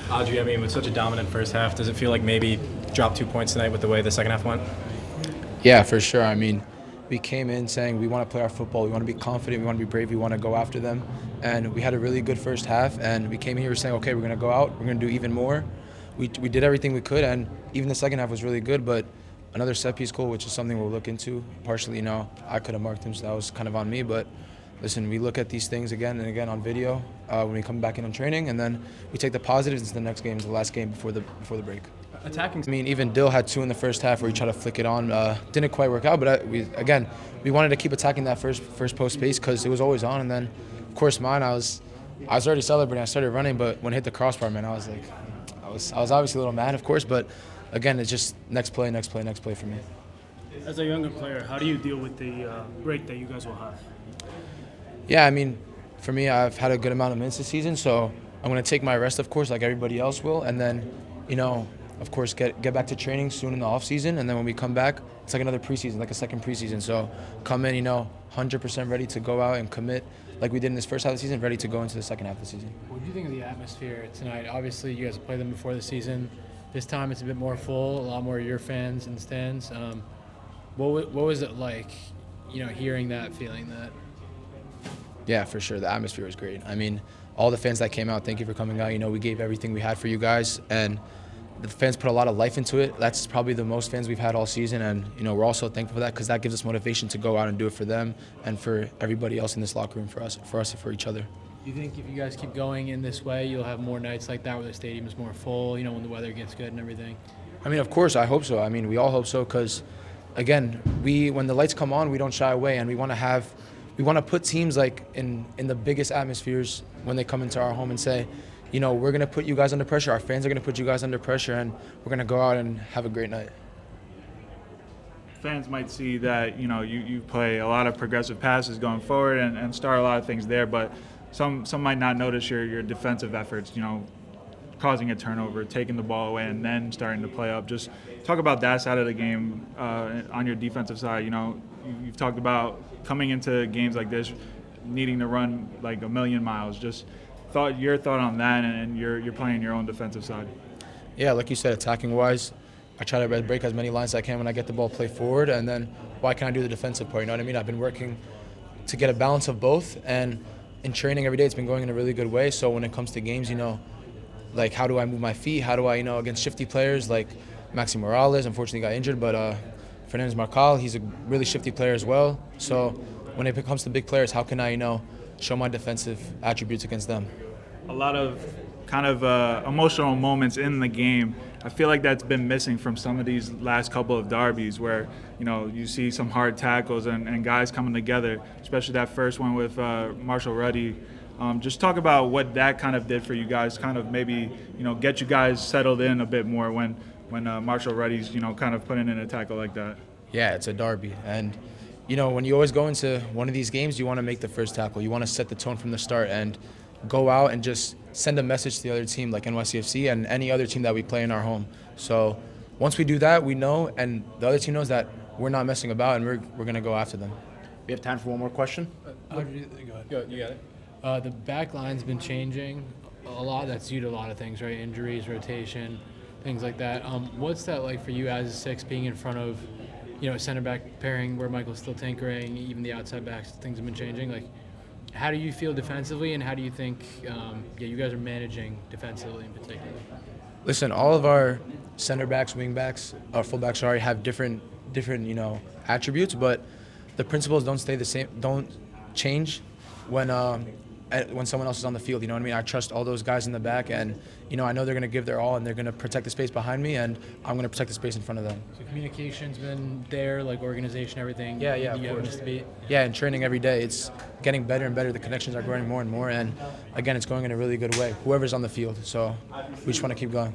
Adri, I mean, with such a dominant first half, does it feel like maybe dropped 2 points tonight with the way the second half went? Yeah, for sure. I mean, we came in saying we want to play our football, we want to be confident, we want to be brave, we want to go after them. And we had a really good first half, and we came here saying, okay, we're going to go out, we're going to do even more. We did everything we could, and even the second half was really good, but another set piece goal, which is something we'll look into. Partially, I could have marked him, so that was kind of on me, but listen, we look at these things again and again on video when we come back in on training, and then we take the positives into the next game, the last game before the break. Attacking. I mean, even Dill had 2 in the first half where he tried to flick it on. Didn't quite work out, but we wanted to keep attacking that first post space because it was always on. And then, of course, mine, I was already celebrating. I started running, but when it hit the crossbar, man, I was like, I was obviously a little mad, of course, but again, it's just next play for me. As a younger player, how do you deal with the break that you guys will have? Yeah, I mean, for me, I've had a good amount of minutes this season, so I'm going to take my rest, of course, like everybody else will, and then, of course, get back to training soon in the off season, and then when we come back, it's like another preseason, like a second preseason. So come in, 100% ready to go out and commit, like we did in this first half of the season, ready to go into the second half of the season. What do you think of the atmosphere tonight? Obviously, you guys have played them before the season. This time, it's a bit more full, a lot more of your fans in the stands. What was it like, hearing that, feeling that? Yeah, for sure. The atmosphere was great. I mean, all the fans that came out, thank you for coming out. We gave everything we had for you guys, and the fans put a lot of life into it. That's probably the most fans we've had all season, and we're also thankful for that because that gives us motivation to go out and do it for them and for everybody else in this locker room, for us and for each other. Do you think if you guys keep going in this way, you'll have more nights like that where the stadium is more full, when the weather gets good and everything? I mean, of course, I hope so. I mean, we all hope so because, again, when the lights come on, we don't shy away, and we want to put teams like in the biggest atmospheres when they come into our home and say, we're going to put you guys under pressure. Our fans are going to put you guys under pressure, and we're going to go out and have a great night. Fans might see that, you play a lot of progressive passes going forward and start a lot of things there, but some might not notice your defensive efforts, causing a turnover, taking the ball away, and then starting to play up. Just talk about that side of the game on your defensive side. You've talked about coming into games like this, needing to run like a million miles. Just your thought on that, and you're playing your own defensive side. Yeah, like you said, attacking wise, I try to break as many lines as I can when I get the ball, play forward, and then why can't I do the defensive part? You know what I mean? I've been working to get a balance of both, and in training every day, it's been going in a really good way. So when it comes to games, like how do I move my feet? How do I, against shifty players like Maxi Morales, unfortunately got injured, but Fernandez Marcal, he's a really shifty player as well. So when it comes to big players, how can I, show my defensive attributes against them? A lot of kind of emotional moments in the game. I feel like that's been missing from some of these last couple of derbies where, you see some hard tackles and guys coming together, especially that first one with Marshall Ruddy. Just talk about what that kind of did for you guys, kind of maybe, get you guys settled in a bit more when Marshall Ruddy's, kind of putting in a tackle like that. Yeah, it's a derby. And, when you always go into one of these games, you want to make the first tackle. You want to set the tone from the start and go out and just send a message to the other team like NYCFC and any other team that we play in our home. So once we do that, we know, and the other team knows that we're not messing about and we're going to go after them. We have time for one more question. Go ahead. Go, you got it. The back line's been changing a lot. That's due to a lot of things, right? Injuries, rotation, things like that. What's that like for you as a six, being in front of, a center back pairing where Michael's still tinkering, even the outside backs, things have been changing. Like, how do you feel defensively, and how do you think you guys are managing defensively in particular? Listen, all of our center backs, wing backs, our full backs have different attributes, but the principles don't stay the same, don't change when someone else is on the field. You know what I mean? I trust all those guys in the back, and I know they're going to give their all, and they're going to protect the space behind me, and I'm going to protect the space in front of them. So communication's been there, like organization, everything. Yeah, of course. Yeah, in training every day, it's getting better and better. The connections are growing more and more, and again, it's going in a really good way. Whoever's on the field, so we just want to keep going.